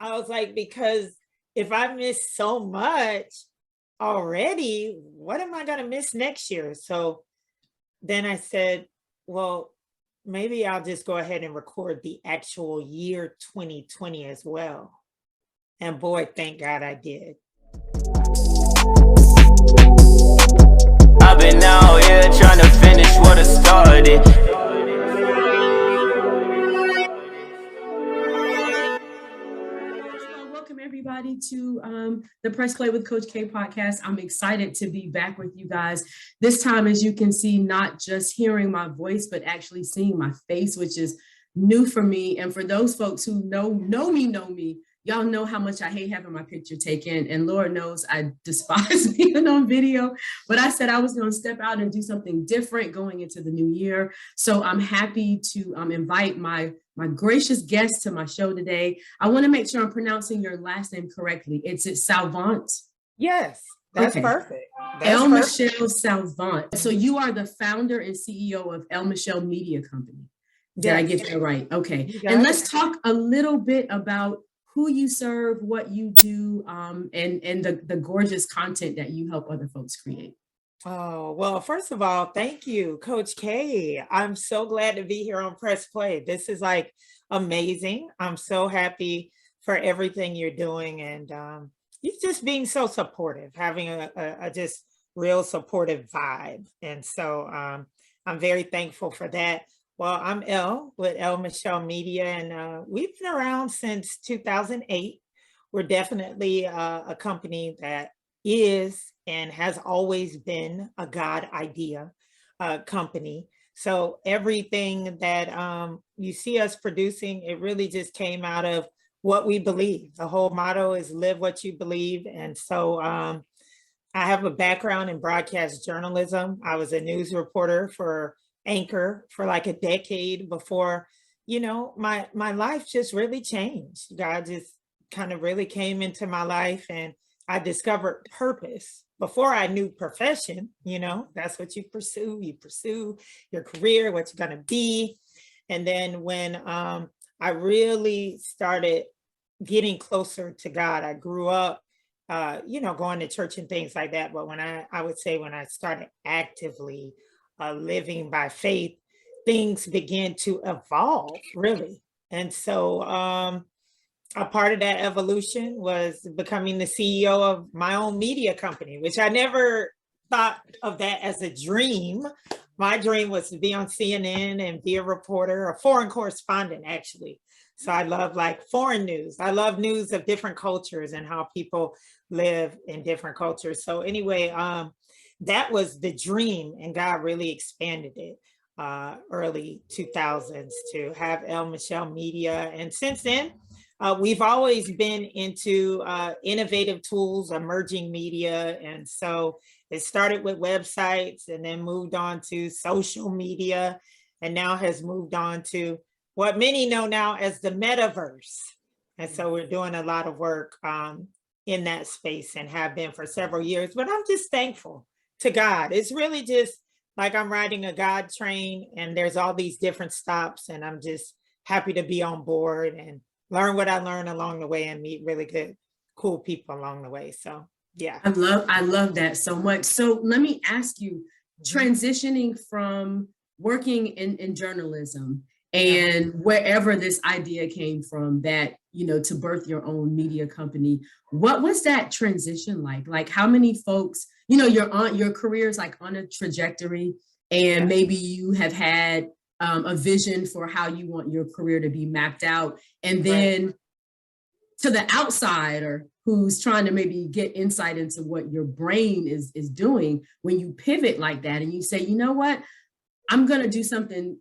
I was like, because if I miss so much already, what am I going to miss next year? So then I said, well, maybe I'll just go ahead and record the actual year 2020 as well. And boy, thank God I did. I've been out here trying to finish what I started. Welcome everybody to the Press Play with Coach K podcast. I'm excited to be back with you guys. This time, as you can see, not just hearing my voice, but actually seeing my face, which is new for me. And for those folks who know me, y'all know how much I hate having my picture taken. And Lord knows I despise being on video. But I said I was going to step out and do something different going into the new year. So I'm happy to invite my gracious guest to my show today. I want to make sure I'm pronouncing your last name correctly. It's Salvant? Yes, that's okay. Perfect. L.Michelle Salvant. So you are the founder and CEO of L.Michelle Media Company. Did I get that right? Okay. And let's talk a little bit about who you serve, what you do, and the gorgeous content that you help other folks create. Oh, well, first of all, thank you, Coach K. I'm so glad to be here on Press Play. This is like amazing. I'm so happy for everything you're doing, and you're just being so supportive, having a just real supportive vibe. And so I'm very thankful for that. Well, I'm Elle with L.Michelle Media, and we've been around since 2008. We're definitely a company that is and has always been a God idea company. So everything that you see us producing, it really just came out of what we believe. The whole motto is live what you believe. And so I have a background in broadcast journalism. I was a news reporter for Anchor for like a decade before, my life just really changed. God just kind of really came into my life, and I discovered purpose before I knew profession. That's what you pursue your career, what you're going to be. And then when I really started getting closer to God, I grew up, going to church and things like that. But when I would say when I started actively living by faith, things began to evolve, really. And so a part of that evolution was becoming the CEO of my own media company, which I never thought of that as a dream. My dream was to be on CNN and be a reporter, a foreign correspondent, actually. So I love like foreign news. I love news of different cultures and how people live in different cultures. So anyway, that was the dream, and God really expanded it early 2000s to have L.Michelle Media. And since then, we've always been into innovative tools, emerging media. And so it started with websites and then moved on to social media, and now has moved on to what many know now as the metaverse. And so we're doing a lot of work in that space and have been for several years. But I'm just thankful to God. It's really just like I'm riding a God train, and there's all these different stops, and I'm just happy to be on board and learn what I learned along the way and meet really good, cool people along the way. So yeah. I love that so much. So let me ask you, transitioning from working in journalism and wherever this idea came from, that, to birth your own media company, what was that transition like? Like, how many folks, your career is like on a trajectory, and maybe you have had a vision for how you want your career to be mapped out. And then to the outsider who's trying to maybe get insight into what your brain is doing, when you pivot like that and you say, you know what, I'm going to do something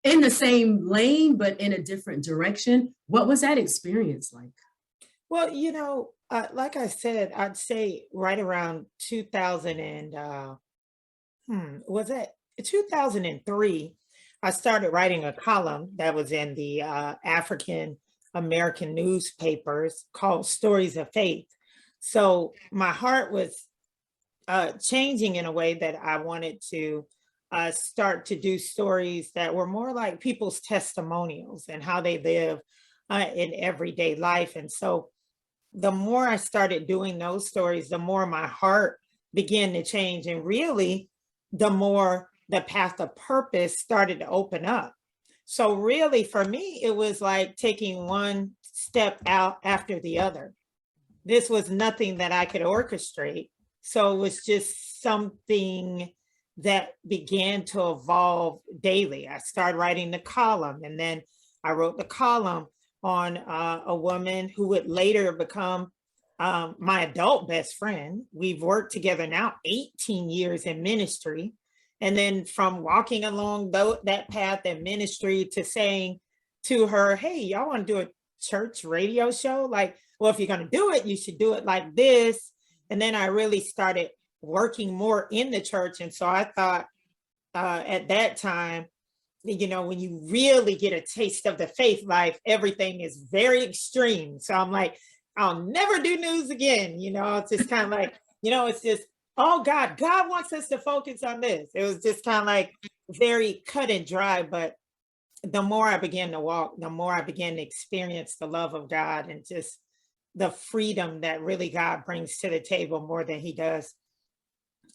in the same lane, but in a different direction. What was that experience like? Well, like I said, I'd say right around 2000 and was it 2003? I started writing a column that was in the African American newspapers called Stories of Faith. So my heart was changing in a way that I wanted to start to do stories that were more like people's testimonials and how they live in everyday life. And so the more I started doing those stories, the more my heart began to change. And really, the more the path of purpose started to open up. So, really, for me, it was like taking one step out after the other. This was nothing that I could orchestrate. So, it was just something that began to evolve daily. I started writing the column, and then I wrote the column on a woman who would later become my adult best friend. We've worked together now 18 years in ministry. And then from walking along that path in ministry to saying to her, hey, y'all want to do a church radio show? Like, well, if you're going to do it, you should do it like this. And then I really started working more in the church. And so I thought at that time, you know, when you really get a taste of the faith life, everything is very extreme. So I'm like, I'll never do news again. You know, it's just kind of like, you know, it's just, oh God wants us to focus on this. It was just kind of like very cut and dry. But the more I began to walk, the more I began to experience the love of God and just the freedom that really God brings to the table more than he does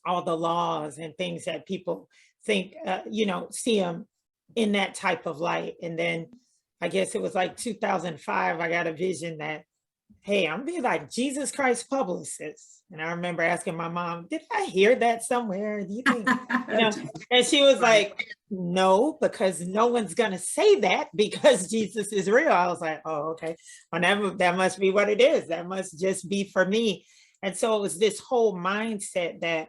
all the laws and things that people think, you know, see him in that type of light. And then I guess it was like 2005, I got a vision that, hey, I'm be like Jesus Christ publicist. And I remember asking my mom, did I hear that somewhere? Do you think, you know? And she was like, no, because no one's going to say that because Jesus is real. I was like, oh, okay. Well, that must be what it is. That must just be for me. And so it was this whole mindset that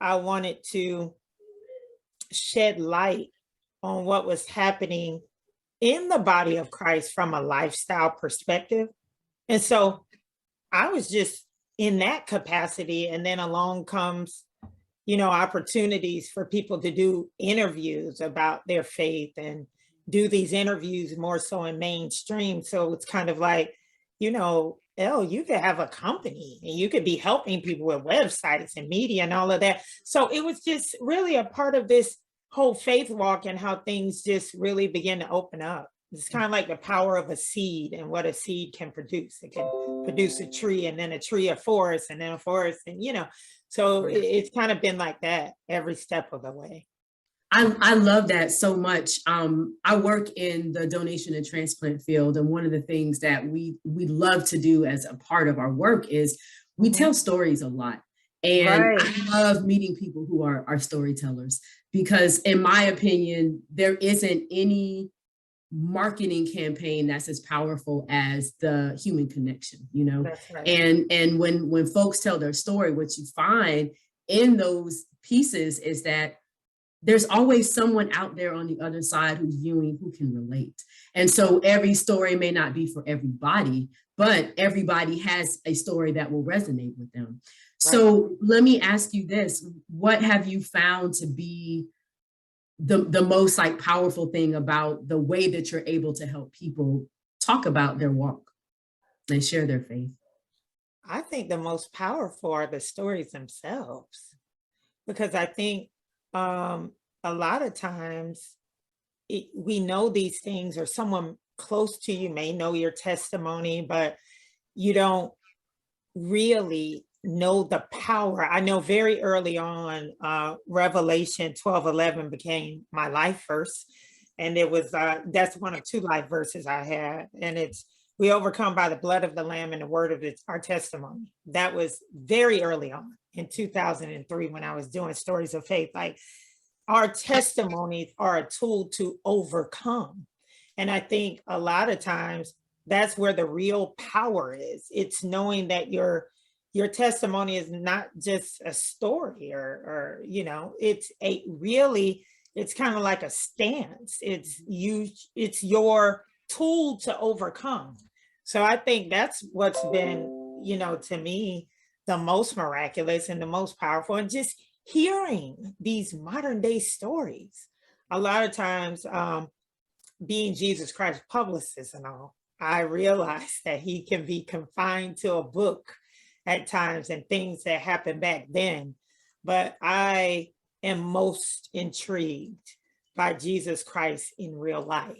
I wanted to shed light on what was happening in the body of Christ from a lifestyle perspective. And so I was just in that capacity. And then along comes, you know, opportunities for people to do interviews about their faith and do these interviews more so in mainstream. So it's kind of like, you know, you could have a company and you could be helping people with websites and media and all of that. So it was just really a part of this whole faith walk and how things just really begin to open up. It's kind of like the power of a seed and what a seed can produce. It can produce a tree and then a tree, a forest, and then a forest. And, you know, so it's kind of been like that every step of the way. I love that so much. I work in the donation and transplant field, and one of the things that we love to do as a part of our work is we tell stories a lot. And I love meeting people who are storytellers, because in my opinion, there isn't any marketing campaign that's as powerful as the human connection, you know. Right. And when folks tell their story, what you find in those pieces is that there's always someone out there on the other side who's viewing, who can relate. And so every story may not be for everybody, but everybody has a story that will resonate with them. So let me ask you this: what have you found to be the most like powerful thing about the way that you're able to help people talk about their walk and share their faith? I think the most powerful are the stories themselves, because I think a lot of times we know these things, or someone close to you may know your testimony, but you don't really know the power. I know very early on, Revelation 12:11 became my life verse. And it was, that's one of two life verses I had. And it's, we overcome by the blood of the Lamb and the word of our testimony. That was very early on in 2003 when I was doing stories of faith. Like, our testimonies are a tool to overcome. And I think a lot of times that's where the real power is. It's knowing that your testimony is not just a story, or you know, it's a really, it's kind of like a stance. It's your tool to overcome. So I think that's what's been, you know, to me, the most miraculous and the most powerful. And just hearing these modern day stories, a lot of times, being Jesus Christ publicist and all, I realized that he can be confined to a book at times and things that happened back then. But I am most intrigued by Jesus Christ in real life,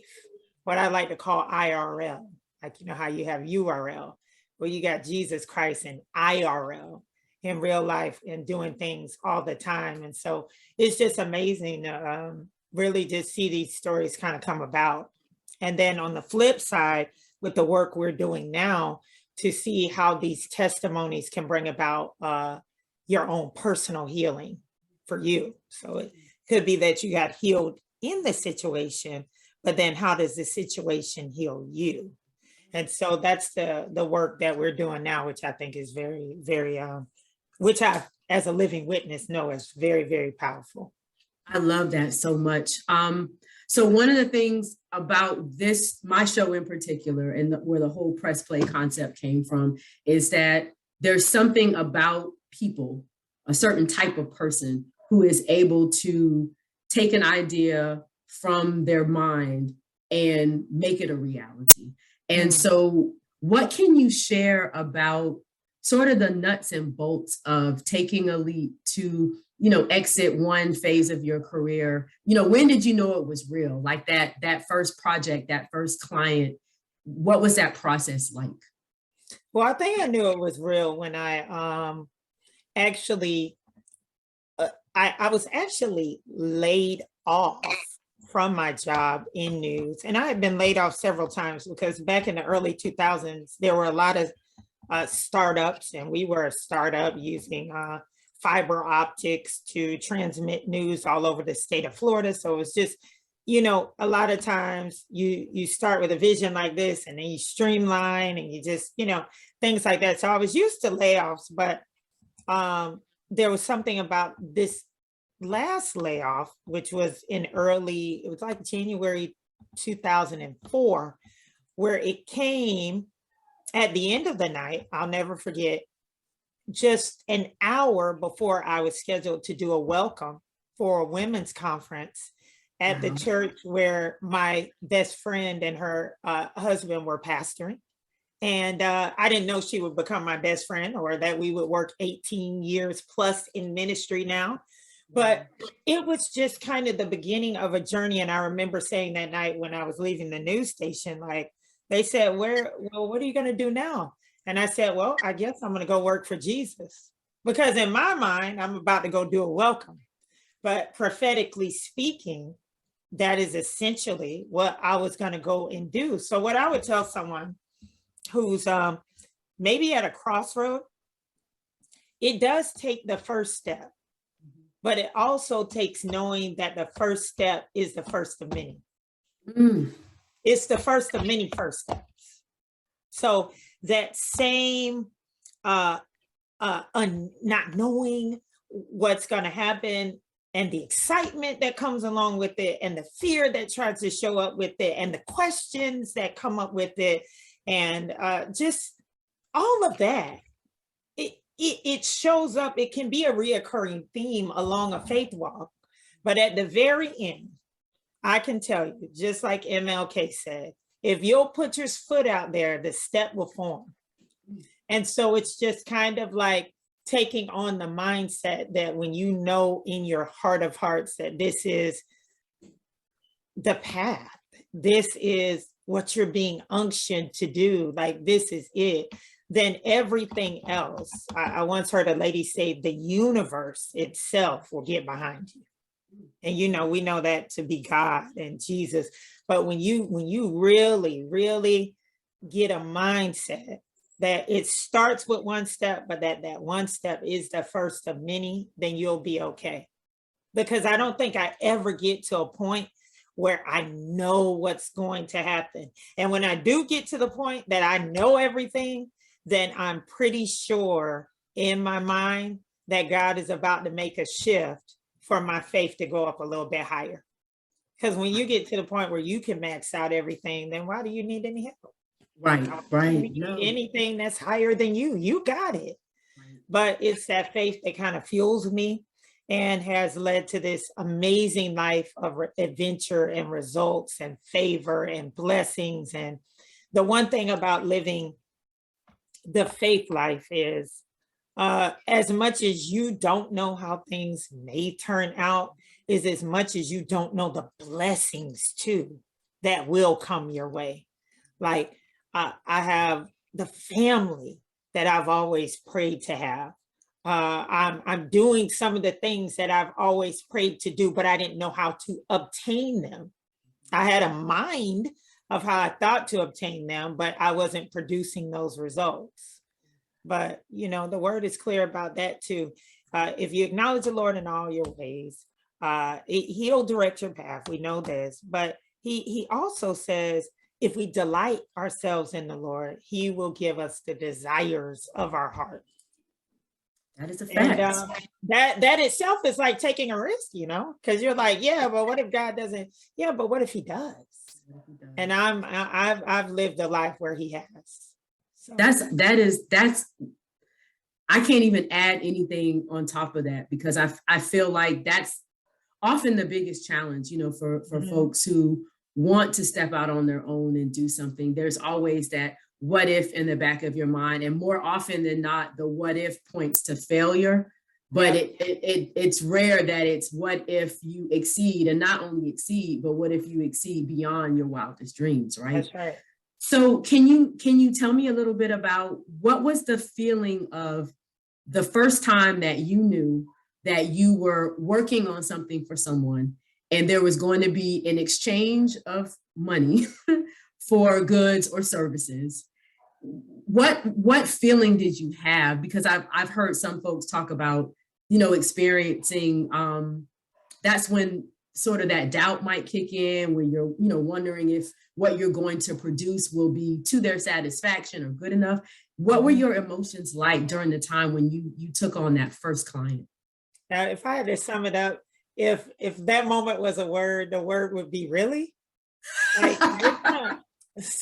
what I like to call IRL. Like, you know, how you have URL, well, you got Jesus Christ and IRL in real life and doing things all the time. And so it's just amazing to really just see these stories kind of come about. And then on the flip side, with the work we're doing now, to see how these testimonies can bring about your own personal healing for you. So it could be that you got healed in the situation, but then how does the situation heal you? And so that's the work that we're doing now, which I think is very, very, which I, as a living witness, know is very, very powerful. I love that so much. So one of the things about this, my show in particular, and where the whole press play concept came from, is that there's something about people, a certain type of person, who is able to take an idea from their mind and make it a reality. And so what can you share about sort of the nuts and bolts of taking a leap to, you know, exit one phase of your career? You know, when did you know it was real? Like that first project, that first client, what was that process like? Well, I think I knew it was real when I actually, I was actually laid off from my job in news. And I had been laid off several times because back in the early 2000s, there were a lot of startups, and we were a startup using fiber optics to transmit news all over the state of Florida. So it was just, you know, a lot of times you start with a vision like this and then you streamline and you just, you know, things like that. So I was used to layoffs, but there was something about this last layoff, which was in it was like January 2004, where it came at the end of the night. I'll never forget, just an hour before I was scheduled to do a welcome for a women's conference at the church where my best friend and her husband were pastoring. And I didn't know she would become my best friend or that we would work 18 years plus in ministry now. But it was just kind of the beginning of a journey. And I remember saying that night when I was leaving the news station, like, they said, well, what are you going to do now? And I said, well, I guess I'm going to go work for Jesus. Because in my mind, I'm about to go do a welcome. But prophetically speaking, that is essentially what I was going to go and do. So what I would tell someone who's maybe at a crossroad, it does take the first step, but it also takes knowing that the first step is the first of many. It's the first of many first steps. So that same not knowing what's going to happen, and the excitement that comes along with it, and the fear that tries to show up with it, and the questions that come up with it, and just all of that, it shows up. It can be a reoccurring theme along a faith walk, but at the very end, I can tell you, just like MLK said, if you'll put your foot out there, the step will form. And so it's just kind of like taking on the mindset that when you know in your heart of hearts that this is the path, this is what you're being unctioned to do, like this is it, then everything else, I once heard a lady say, the universe itself will get behind you. And, you know, we know that to be God and Jesus. But when you really, really get a mindset that it starts with one step, but that one step is the first of many, then you'll be okay. Because I don't think I ever get to a point where I know what's going to happen. And when I do get to the point that I know everything, then I'm pretty sure in my mind that God is about to make a shift for my faith to go up a little bit higher. Because when you get to the point where you can max out everything, then why do you need any help? Right. No. Anything that's higher than you got it. Right. But it's that faith that kind of fuels me and has led to this amazing life of adventure and results and favor and blessings. And the one thing about living the faith life is as much as you don't know how things may turn out, is as much as you don't know the blessings too that will come your way. Like I have the family that I've always prayed to have. I'm doing some of the things that I've always prayed to do, but I didn't know how to obtain them. I had a mind of how I thought to obtain them, but I wasn't producing those results. But the word is clear about that too. If you acknowledge the Lord in all your ways, He'll direct your path. We know this, but He also says, if we delight ourselves in the Lord, He will give us the desires of our heart. That is a And fact. that itself is like taking a risk, because you're like, yeah, but what if God doesn't? Yeah, but what if He does? And I've lived a life where He has. So That's I can't even add anything on top of that, because I feel like that's often the biggest challenge, for folks who want to step out on their own and do something. There's always that what if in the back of your mind, and more often than not, the what if points to failure. But it's rare that it's what if you exceed, and not only exceed, but what if you exceed beyond your wildest dreams, right? That's right. So can you tell me a little bit about what was the feeling of the first time that you knew that you were working on something for someone and there was going to be an exchange of money for goods or services? What feeling did you have? Because I've heard some folks talk about, experiencing, that's when sort of that doubt might kick in, when you're, wondering if what you're going to produce will be to their satisfaction or good enough. What were your emotions like during the time when you took on that first client? Now, if I had to sum it up, if that moment was a word, the word would be really. Like,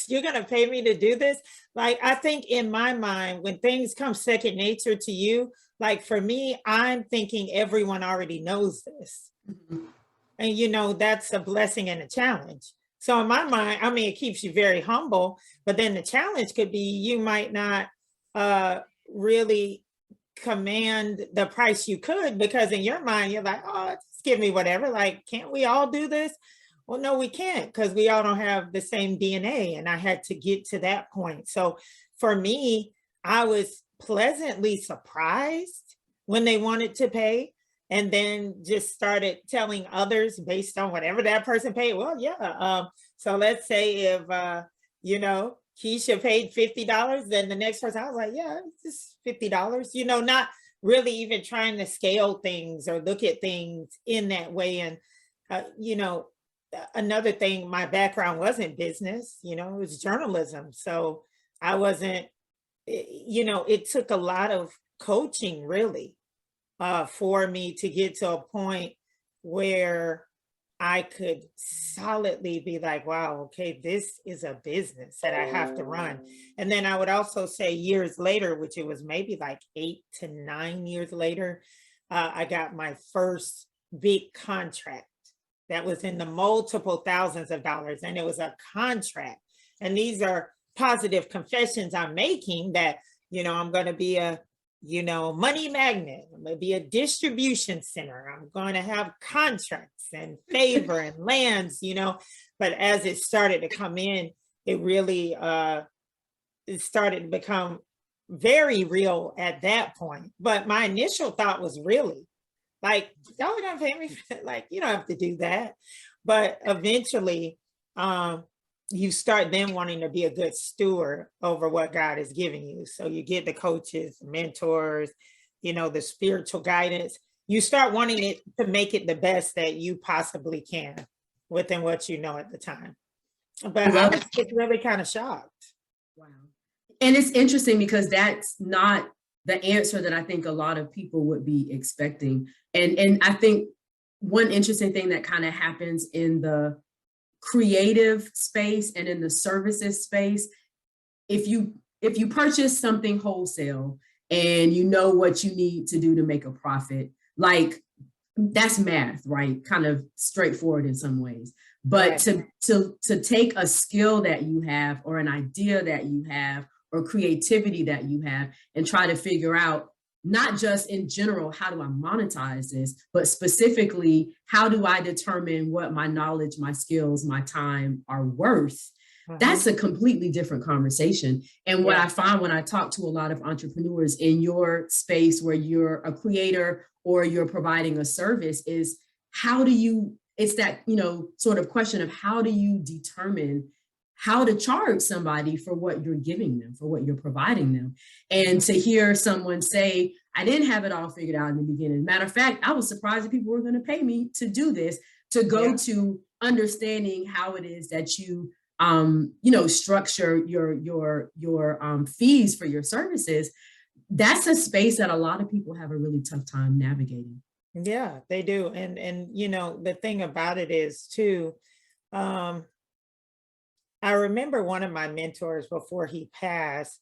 you're gonna pay me to do this? Like, I think in my mind, when things come second nature to you, like for me, I'm thinking everyone already knows this. Mhm. And that's a blessing and a challenge. So in my mind, I mean, it keeps you very humble, but then the challenge could be you might not really command the price you could, because in your mind, you're like, oh, just give me whatever. Like, can't we all do this? Well, no, we can't, because we all don't have the same DNA. And I had to get to that point. So for me, I was pleasantly surprised when they wanted to pay, and then just started telling others based on whatever that person paid. Well, yeah. So let's say if, Keisha paid $50, then the next person, I was like, yeah, it's just $50, not really even trying to scale things or look at things in that way. And, another thing, my background wasn't business, it was journalism. So I wasn't, it took a lot of coaching really for me to get to a point where I could solidly be like, wow, okay, this is a business that I have to run. And then I would also say years later, which it was maybe like 8 to 9 years later, I got my first big contract that was in the multiple thousands of dollars. And it was a contract. And these are positive confessions I'm making that, I'm going to be a money magnet. I'm going to be a distribution center. I'm going to have contracts and favor and lands, but as it started to come in, it really, it started to become very real at that point. But my initial thought was really like, y'all are going to pay me? Like, you don't have to do that. But eventually, you start then wanting to be a good steward over what God is giving you. So you get the coaches, mentors, the spiritual guidance. You start wanting it to make it the best that you possibly can within what you know at the time. But I was just really kind of shocked. Wow. And it's interesting because that's not the answer that I think a lot of people would be expecting. And I think one interesting thing that kind of happens in the creative space and in the services space, if you purchase something wholesale and you know what you need to do to make a profit, like that's math, right? Kind of straightforward in some ways. But Right. to take a skill that you have or an idea that you have or creativity that you have and try to figure out, not just in general, how do I monetize this, but specifically, how do I determine what my knowledge, my skills, my time are worth? That's a completely different conversation. And what Yeah. I find when I talk to a lot of entrepreneurs in your space where you're a creator or you're providing a service is how do you, it's that, you know, sort of question of how do you determine how to charge somebody for what you're giving them, for what you're providing them. And to hear someone say, I didn't have it all figured out in the beginning. Matter of fact, I was surprised that people were going to pay me to do this, to go to understanding how it is that you you know, structure your fees for your services. That's a space that a lot of people have a really tough time navigating. Yeah, they do. And you know, the thing about it is too, um, I remember one of my mentors before he passed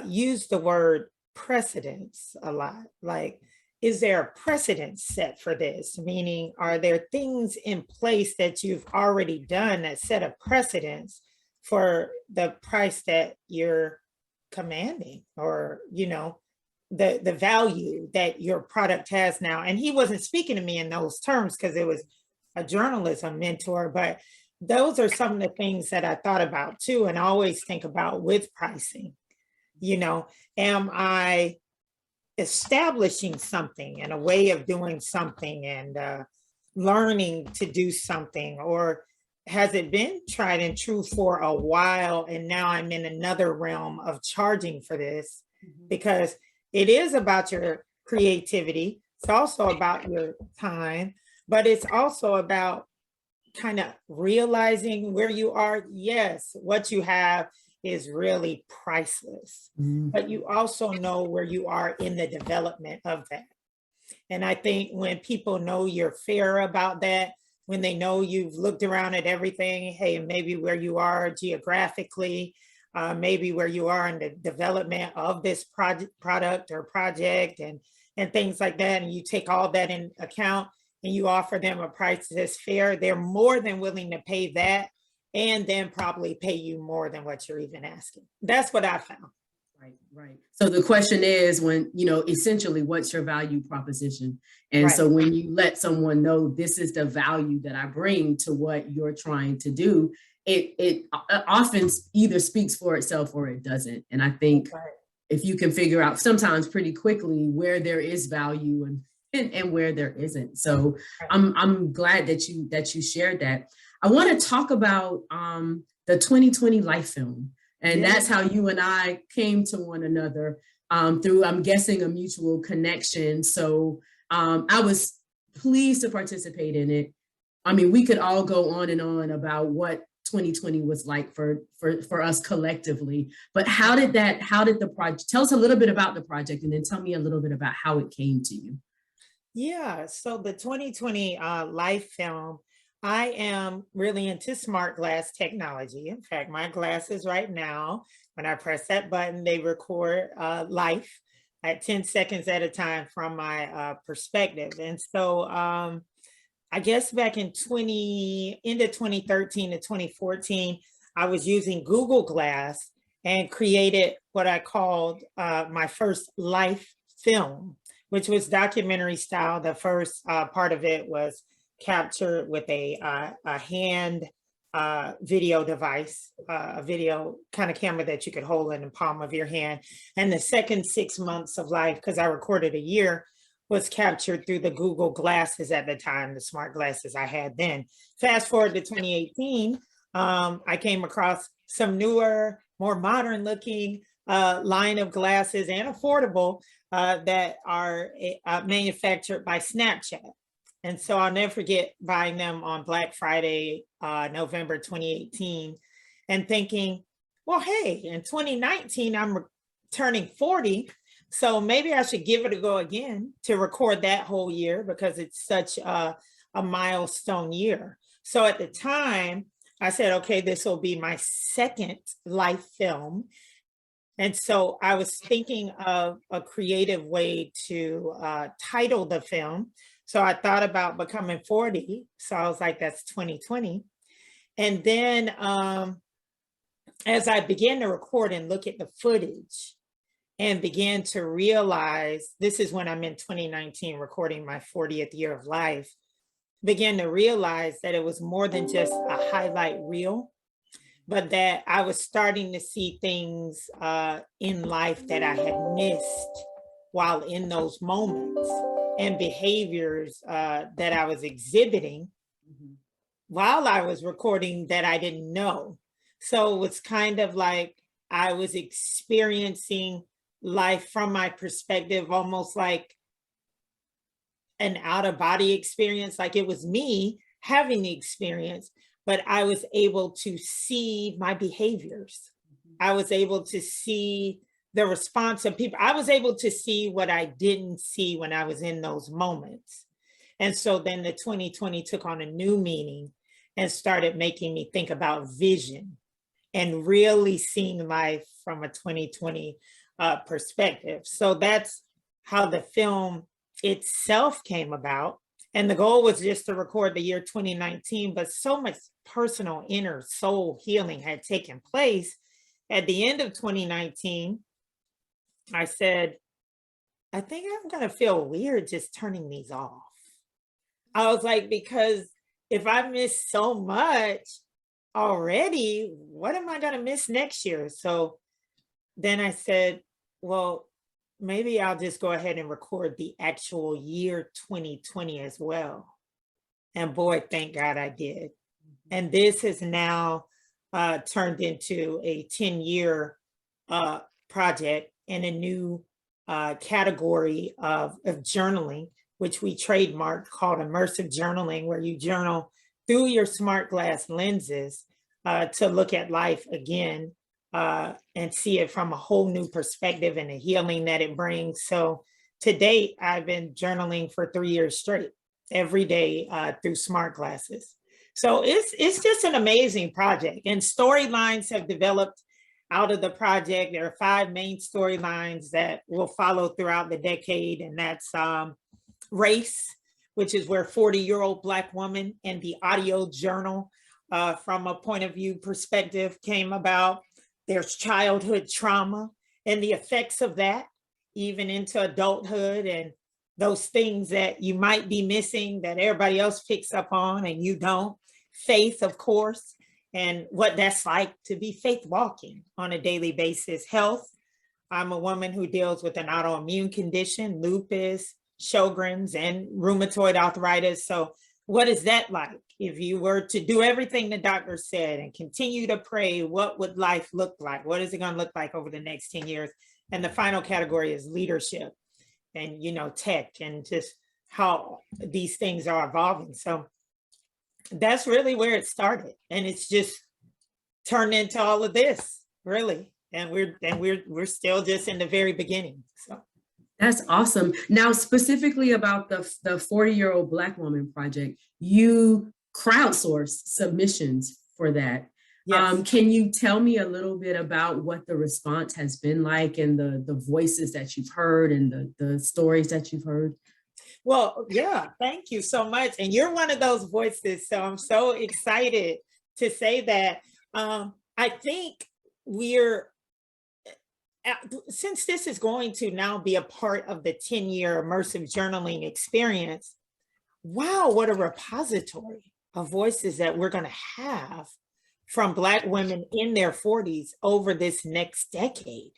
used the word precedence a lot. Like, is there a precedent set for this? Meaning, are there things in place that you've already done that set a precedence for the price that you're commanding, or you know, the value that your product has now? And he wasn't speaking to me in those terms because it was a journalism mentor, but those are some of the things that I thought about too, and always think about with pricing. You know, am I establishing something and a way of doing something and learning to do something, or has it been tried and true for a while and now I'm in another realm of charging for this? Because it is about your creativity, it's also about your time, but it's also about kind of realizing where you are. Yes, what you have is really priceless, but you also know where you are in the development of that. And I think when people know you're fair about that, when they know you've looked around at everything, hey, maybe where you are geographically, maybe where you are in the development of this product or project, and things like that, and you take all that in account and you offer them a price that's fair, they're more than willing to pay that, and then probably pay you more than what you're even asking. That's what I found. Right, right. So the question is, when, you know, essentially, what's your value proposition? And Right. so when you let someone know this is the value that I bring to what you're trying to do, it often either speaks for itself or it doesn't. And I think Right. if you can figure out sometimes pretty quickly where there is value and where there isn't. So Right. I'm glad that you shared that. I want to talk about the 2020 life film. And Yeah. that's how you and I came to one another through, I'm guessing, a mutual connection. So I was pleased to participate in it. I mean, we could all go on and on about what 2020 was like for us collectively. But how did the project, tell us a little bit about the project and then tell me a little bit about how it came to you. Yeah. So the 2020 life film, I am really into smart glass technology. In fact, my glasses right now, when I press that button, they record life at 10 seconds at a time from my perspective. And so I guess back in into 2013 to 2014, I was using Google Glass and created what I called my first life film, which was documentary style. The first part of it was captured with a hand video device, a video kind of camera that you could hold in the palm of your hand. And the second 6 months of life, because I recorded a year, was captured through the Google glasses at the time, the smart glasses I had then. Fast forward to 2018, I came across some newer, more modern looking line of glasses and affordable that are manufactured by Snapchat. And so I'll never forget buying them on Black Friday, November 2018, and thinking, well, hey, in 2019, I'm turning 40. So maybe I should give it a go again to record that whole year because it's such a milestone year. So at the time, I said, okay, this will be my second life film. And so I was thinking of a creative way to title the film. So I thought about becoming 40. So I was like, that's 2020. And then as I began to record and look at the footage and began to realize, this is when I'm in 2019 recording my 40th year of life, began to realize that it was more than just a highlight reel, but that I was starting to see things in life that I had missed while in those moments, and behaviors that I was exhibiting Mhm. while I was recording that I didn't know. So it was kind of like I was experiencing life from my perspective, almost like an out of body experience, like it was me having the experience, but I was able to see my behaviors. I was able to see the response of people. I was able to see what I didn't see when I was in those moments. And so then the 2020 took on a new meaning and started making me think about vision and really seeing life from a 2020 perspective. So that's how the film itself came about. And the goal was just to record the year 2019, but so much personal inner soul healing had taken place. At the end of 2019, I said, I think I'm going to feel weird just turning these off. I was like, because if I miss so much already, what am I going to miss next year? So then I said, well, maybe I'll just go ahead and record the actual year 2020 as well. And boy, thank God I did. And this has now turned into a 10-year project and a new category of journaling, which we trademarked, called Immersive Journaling, where you journal through your smart glass lenses to look at life again and see it from a whole new perspective and the healing that it brings. So to date, I've been journaling for 3 years straight, every day through smart glasses. So it's just an amazing project, and storylines have developed out of the project. There are 5 main storylines that will follow throughout the decade, and that's race, which is where 40-year-old Black woman and the audio journal from a point of view perspective came about. There's childhood trauma and the effects of that, even into adulthood, and those things that you might be missing that everybody else picks up on and you don't. Faith, of course, and what that's like to be faith walking on a daily basis. Health, I'm a woman who deals with an autoimmune condition, lupus, Sjogren's, and rheumatoid arthritis. So what is that like? If you were to do everything the doctor said and continue to pray, what would life look like? What is it going to look like over the next 10 years? And the final category is leadership and, tech, and just how these things are evolving. So that's really where it started. And it's just turned into all of this, really. And we're still just in the very beginning. So That's awesome. Now, specifically about the 40-year-old Black woman project, you crowdsourced submissions for that. yes. Can you tell me a little bit about what the response has been like, and the voices that you've heard, and the stories that you've heard? Well, yeah, thank you so much. And you're one of those voices. So I'm so excited to say that. I think we're, since this is going to now be a part of the 10-year immersive journaling experience, wow, what a repository of voices that we're going to have from Black women in their 40s over this next decade.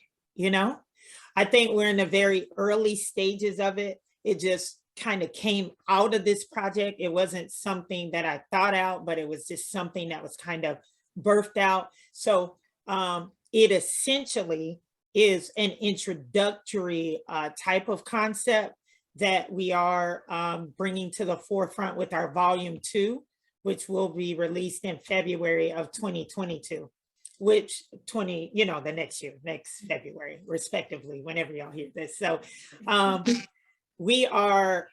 I think we're in the very early stages of it. It just kind of came out of this project. It wasn't something that I thought out, but it was just something that was kind of birthed out. So it essentially is an introductory type of concept that we are bringing to the forefront with our volume 2, which will be released in February of 2022, which the next February, respectively, whenever y'all hear this. So we are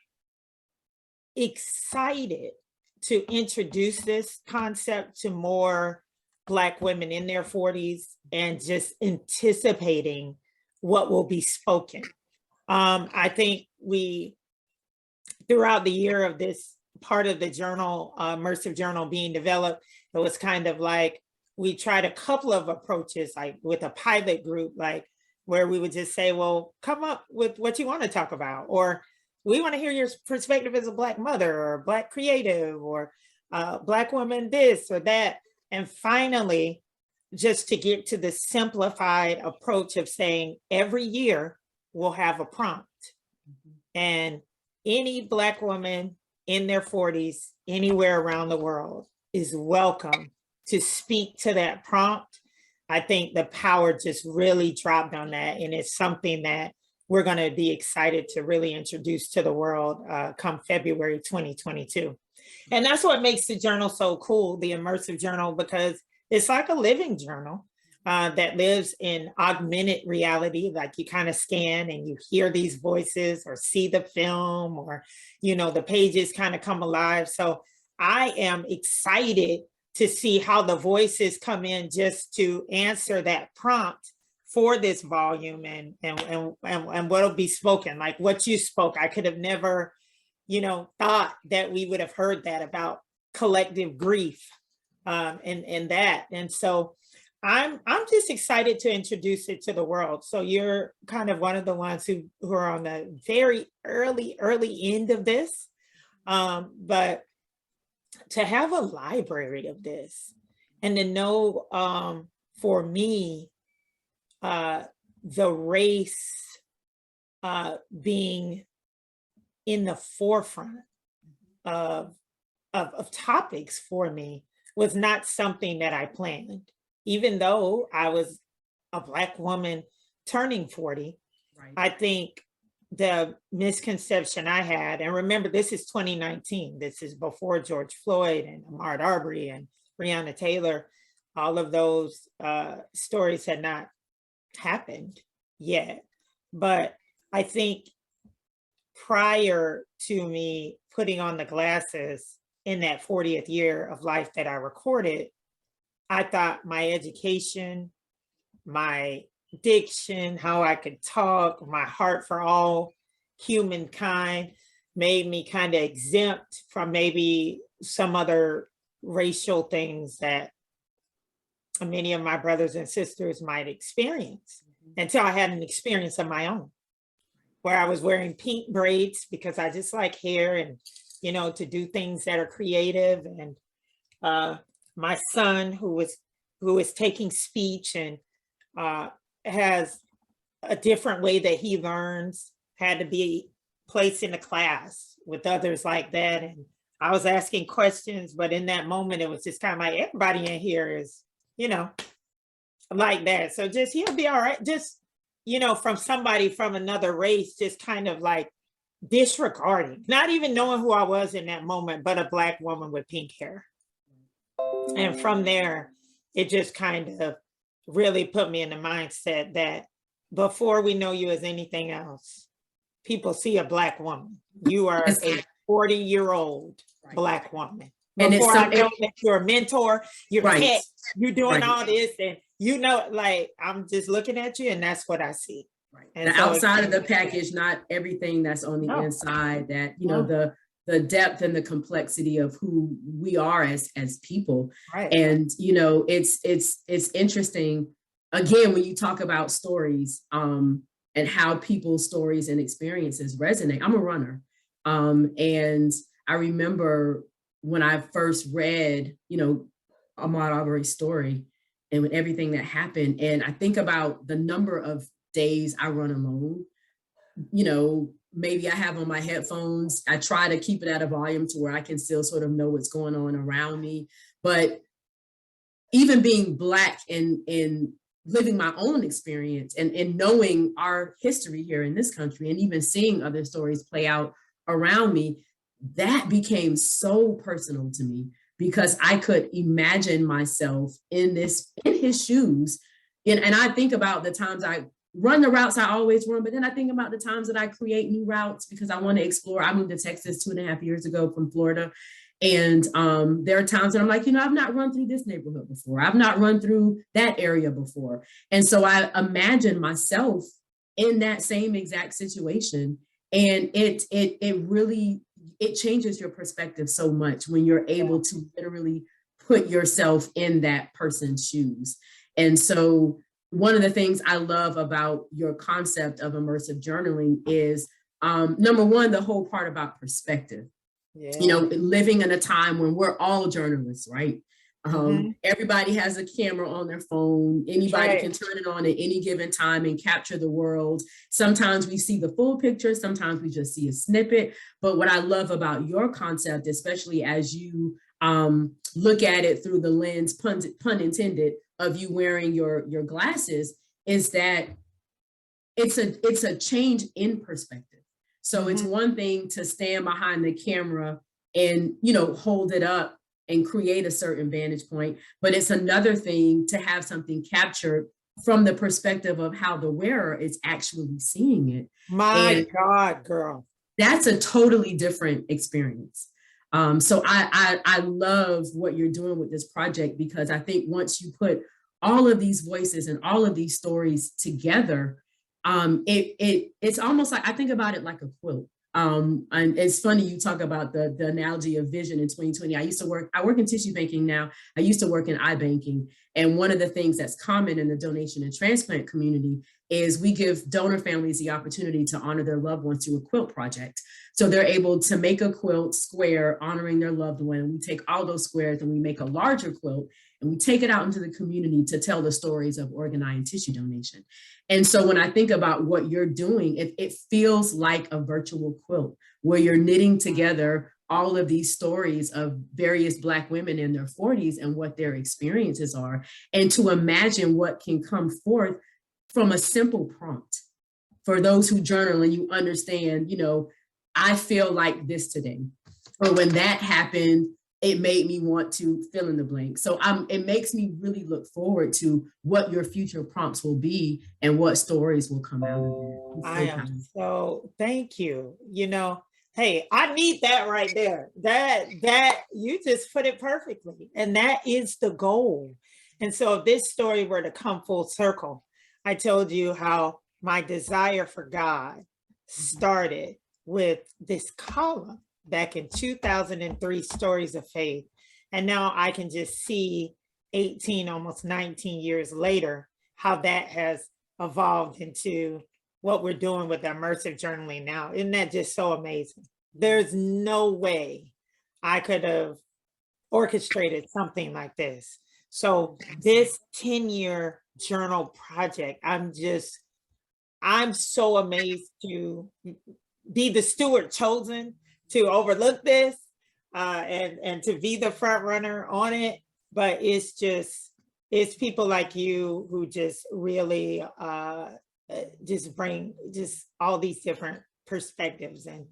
excited to introduce this concept to more Black women in their 40s, and just anticipating what will be spoken. I think throughout the year of this part of the journal, Immersive Journal being developed, it was kind of like we tried a couple of approaches, like with a pilot group, like where we would just say, well, come up with what you want to talk about, or we want to hear your perspective as a Black mother, or a Black creative, or Black woman this or that. And finally, just to get to the simplified approach of saying every year we'll have a prompt. And any Black woman in their 40s, anywhere around the world, is welcome to speak to that prompt. I think the power just really dropped on that. And it's something that we're going to be excited to really introduce to the world come February 2022. And that's what makes the journal so cool, the Immersive Journal, because it's like a living journal that lives in augmented reality. Like you kind of scan and you hear these voices or see the film, or, you know, the pages kind of come alive. So I am excited to see how the voices come in just to answer that prompt for this volume, and what'll be spoken, like what you spoke. I could have never, you know, thought that we would have heard that about collective grief and that. And so I'm just excited to introduce it to the world. So you're kind of one of the ones who are on the very early end of this. But to have a library of this, and to know for me, the race being in the forefront of topics for me was not something that I planned. Even though I was a Black woman turning 40, Right. I think the misconception I had, and remember, this is 2019, this is before George Floyd and Ahmaud Arbery and Breonna Taylor, all of those stories had not happened yet. But I think prior to me putting on the glasses in that 40th year of life that I recorded, I thought my education, my diction, how I could talk, my heart for all humankind made me kind of exempt from maybe some other racial things that many of my brothers and sisters might experience, until I had an experience of my own, where I was wearing pink braids because I just like hair, and, you know, to do things that are creative. And my son, who is taking speech and has a different way that he learns, had to be placed in a class with others like that. And I was asking questions, but in that moment, it was just kind of like, everybody in here is, you know, like that. So just, he'll be all right. Just, you know, from somebody from another race, just kind of like disregarding, not even knowing who I was in that moment, but a Black woman with pink hair. And from there, it just kind of really put me in the mindset that before we know you as anything else, people see a Black woman. You are a 40-year-old Black woman. And it's Before so, I know that you're a mentor, you're Right. tech, you're doing Right. all this, and you know, like, I'm just looking at you, and that's what I see. Right. And the so outside of the package, not everything that's on the No. inside, that, you know, the depth and the complexity of who we are as people. Right. And, you know, it's interesting, again, when you talk about stories and how people's stories and experiences resonate. I'm a runner. And I remember when I first read, you know, Ahmaud Arbery's story and with everything that happened, and I think about the number of days I run alone. You know, maybe I have on my headphones. I try to keep it at a volume to where I can still sort of know what's going on around me. But even being Black and living my own experience and knowing our history here in this country, and even seeing other stories play out around me, that became so personal to me, because I could imagine myself in his shoes. And I think about the times I run the routes I always run, but then I think about the times that I create new routes because I want to explore. I moved to Texas 2.5 years ago from Florida. And there are times that I'm like, you know, I've not run through this neighborhood before. I've not run through that area before. And so I imagine myself in that same exact situation. And it really, it changes your perspective so much when you're able to literally put yourself in that person's shoes. And so one of the things I love about your concept of immersive journaling is, number one, the whole part about perspective. Yeah. You know, living in a time when we're all journalists, right? Everybody has a camera on their phone. Anybody right. can turn it on at any given time and capture the world. Sometimes we see the full picture, sometimes we just see a snippet. But what I love about your concept, especially as you look at it through the lens, pun intended, of you wearing your glasses, is that it's a change in perspective. So it's one thing to stand behind the camera and, you know, hold it up and create a certain vantage point, but it's another thing to have something captured from the perspective of how the wearer is actually seeing it. My God, girl. That's a totally different experience. So I love what you're doing with this project, because I think once you put all of these voices and all of these stories together, it's almost like, I think about it like a quilt. And it's funny you talk about the analogy of vision in 2020. I work in tissue banking now. I used to work in eye banking. And one of the things that's common in the donation and transplant community is we give donor families the opportunity to honor their loved ones through a quilt project. So they're able to make a quilt square honoring their loved one. And we take all those squares and we make a larger quilt and we take it out into the community to tell the stories of organ, eye, and tissue donation. And so when I think about what you're doing, it feels like a virtual quilt where you're knitting together all of these stories of various Black women in their 40s and what their experiences are, and to imagine what can come forth from a simple prompt for those who journal and you understand, you know, I feel like this today. Or when that happened, it made me want to fill in the blank. So it makes me really look forward to what your future prompts will be and what stories will come out of it. So thank you. You know, hey, I need that right there. That you just put it perfectly. And that is the goal. And so if this story were to come full circle, I told you how my desire for God started with this column back in 2003, Stories of Faith. And now I can just see 18, almost 19 years later, how that has evolved into what we're doing with immersive journaling now. Isn't that just so amazing? There's no way I could have orchestrated something like this. So this 10-year journal project, I'm so amazed to be the steward chosen to overlook this and to be the front runner on it. But it's people like you who just really just bring just all these different perspectives. And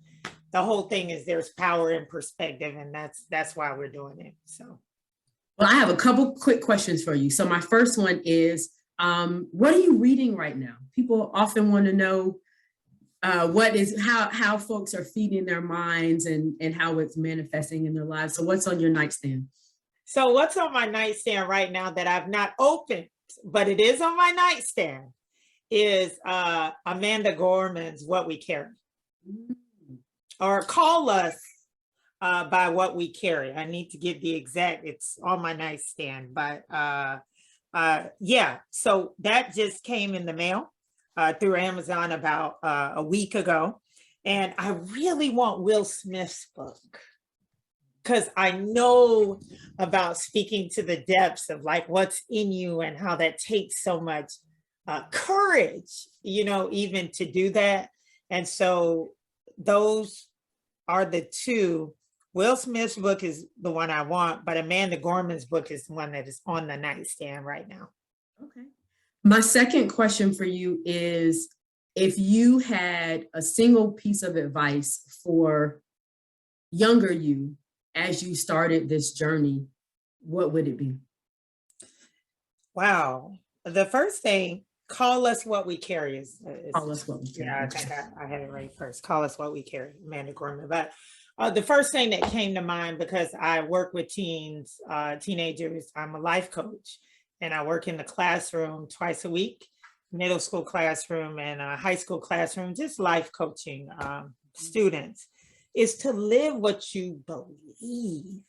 the whole thing is there's power in perspective, and that's why we're doing it. So, well, I have a couple quick questions for you. So my first one is, what are you reading right now? People often want to know how folks are feeding their minds and how it's manifesting in their lives. So what's on your nightstand? So what's on my nightstand right now that I've not opened, but it is on my nightstand, is Amanda Gorman's What We Carry. Or Call Us by What We Carry. I need to get the exact, it's on my nightstand, but yeah, so that just came in the mail through Amazon about a week ago. And I really want Will Smith's book, because I know about speaking to the depths of like what's in you and how that takes so much courage, you know, even to do that. And so those are the two. Will Smith's book is the one I want, but Amanda Gorman's book is the one that is on the nightstand right now. Okay. My second question for you is, if you had a single piece of advice for younger you as you started this journey, what would it be? Wow. The first thing, call us what we carry is Call us what we carry. Yeah, I think I had it right first. Call us what we carry, Amanda Gorman. But the first thing that came to mind, because I work with teens, teenagers, I'm a life coach, and I work in the classroom twice a week, middle school classroom and high school classroom, just life coaching students, is to live what you believe,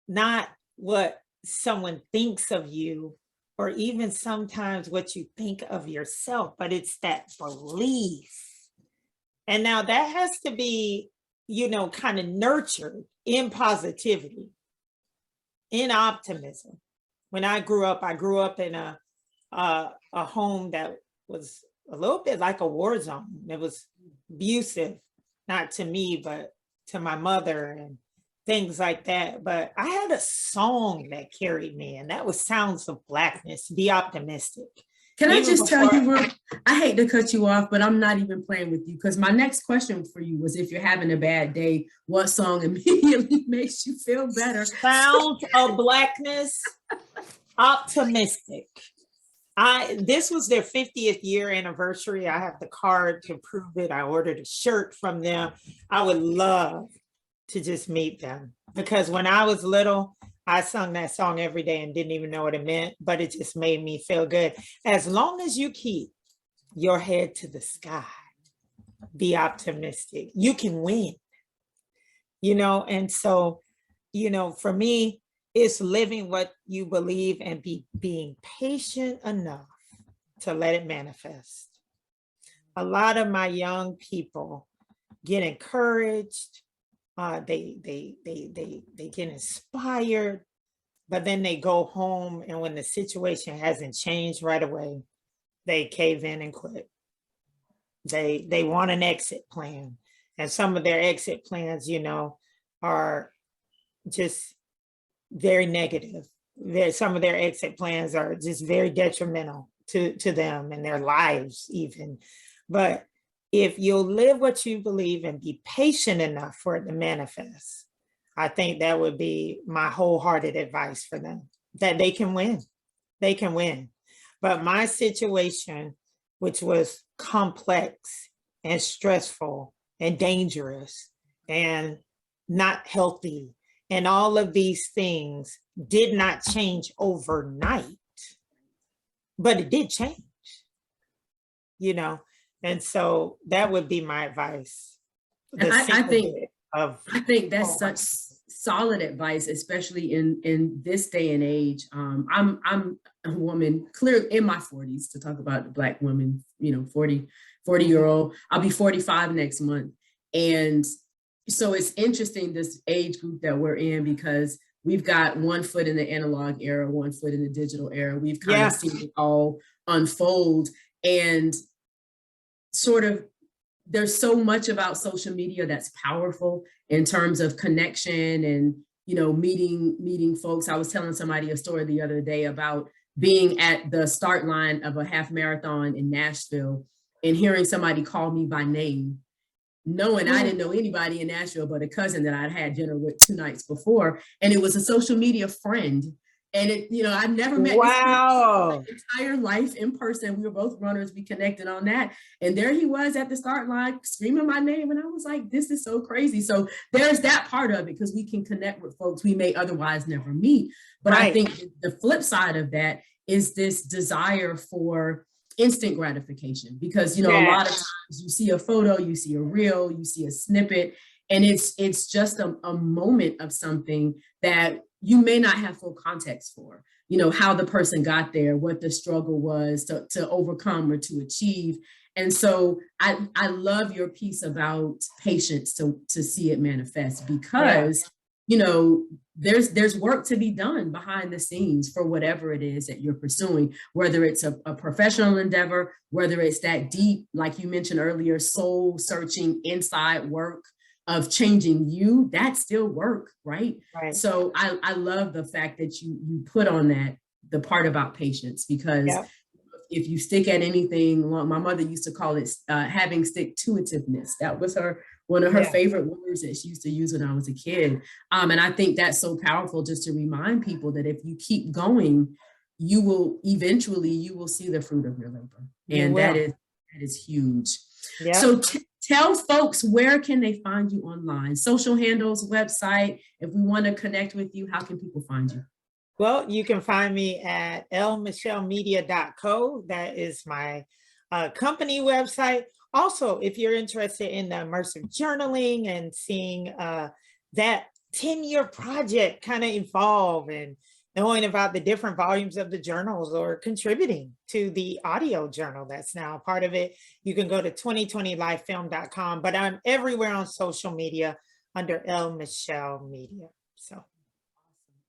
not what someone thinks of you, or even sometimes what you think of yourself, but it's that belief. And now that has to be, you know, kind of nurtured in positivity. in optimism. When I grew up in a home that was a little bit like a war zone. It was abusive, not to me, but to my mother and things like that. But I had a song that carried me, and that was Sounds of Blackness, Be Optimistic. Can I Even just tell before- you, I hate to cut you off, but I'm not even playing with you, because my next question for you was, if you're having a bad day, what song immediately makes you feel better? Sounds of Blackness, Optimistic. This was their 50th year anniversary. I have the card to prove it. I ordered a shirt from them. I would love to just meet them, because when I was little, I sung that song every day and didn't even know what it meant, but it just made me feel good. As long as you keep your head to the sky, be optimistic, you can win, and so, for me, it's living what you believe and being patient enough to let it manifest. A lot of my young people get encouraged, they get inspired, but then they go home, and when the situation hasn't changed right away, they cave in and quit. They want an exit plan, and some of their exit plans, are just very negative. Some of their exit plans are just very detrimental to them and their lives even. But if you'll live what you believe and be patient enough for it to manifest, I think that would be my wholehearted advice for them, that they can win. They can win. But my situation, which was complex and stressful and dangerous and not healthy, and all of these things did not change overnight, but it did change, and so that would be my advice. And I think that's such solid advice, especially in this day and age. I'm a woman, clearly in my 40s, to talk about the Black woman, 40-year-old. I'll be 45 next month. And so it's interesting, this age group that we're in, because we've got one foot in the analog era, one foot in the digital era. We've kind of seen it all unfold, and sort of, there's so much about social media that's powerful in terms of connection and, meeting folks. I was telling somebody a story the other day about being at the start line of a half marathon in Nashville and hearing somebody call me by name, knowing I didn't know anybody in Nashville but a cousin that I'd had dinner with 2 nights before. And it was a social media friend. And I'd never met this my entire life in person. We were both runners. We connected on that. And there he was at the start line screaming my name. And I was like, this is so crazy. So there's that part of it, because we can connect with folks we may otherwise never meet. But I think the flip side of that is this desire for instant gratification, because, a lot of times you see a photo, you see a reel, you see a snippet, and it's just a moment of something that you may not have full context for, how the person got there, what the struggle was to overcome or to achieve. And so I love your piece about patience to see it manifest, because, there's work to be done behind the scenes for whatever it is that you're pursuing, whether it's a professional endeavor, whether it's that deep, like you mentioned earlier, soul searching inside work of changing you, that's still work, right? So I love the fact that you put on that, the part about patience, because if you stick at anything, my mother used to call it having stick-to-itiveness. That was one of her favorite words that she used to use when I was a kid. And I think that's so powerful, just to remind people that if you keep going, you will see the fruit of your labor. And that is huge. So tell folks, where can they find you online? Social handles, website. If we want to connect with you, how can people find you? Well, you can find me at L.MichelleMedia.co. That is my company website. Also, if you're interested in the immersive journaling and seeing that 10-year project kind of evolve, and knowing about the different volumes of the journals, or contributing to the audio journal that's now a part of it, you can go to 2020lifefilm.com. But I'm everywhere on social media under L.Michelle Media. So.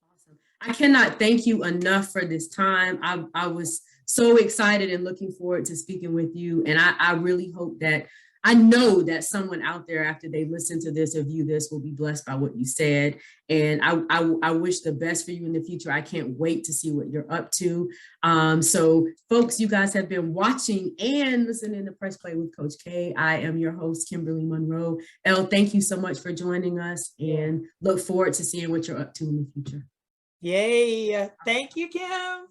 Awesome. I cannot thank you enough for this time. I was so excited and looking forward to speaking with you. And I really hope that, I know that someone out there after they listen to this or view this will be blessed by what you said. And I wish the best for you in the future. I can't wait to see what you're up to. So folks, you guys have been watching and listening to Press Play with Coach K. I am your host, Kimberly Monroe. Elle, thank you so much for joining us and look forward to seeing what you're up to in the future. Yay. Thank you, Kim.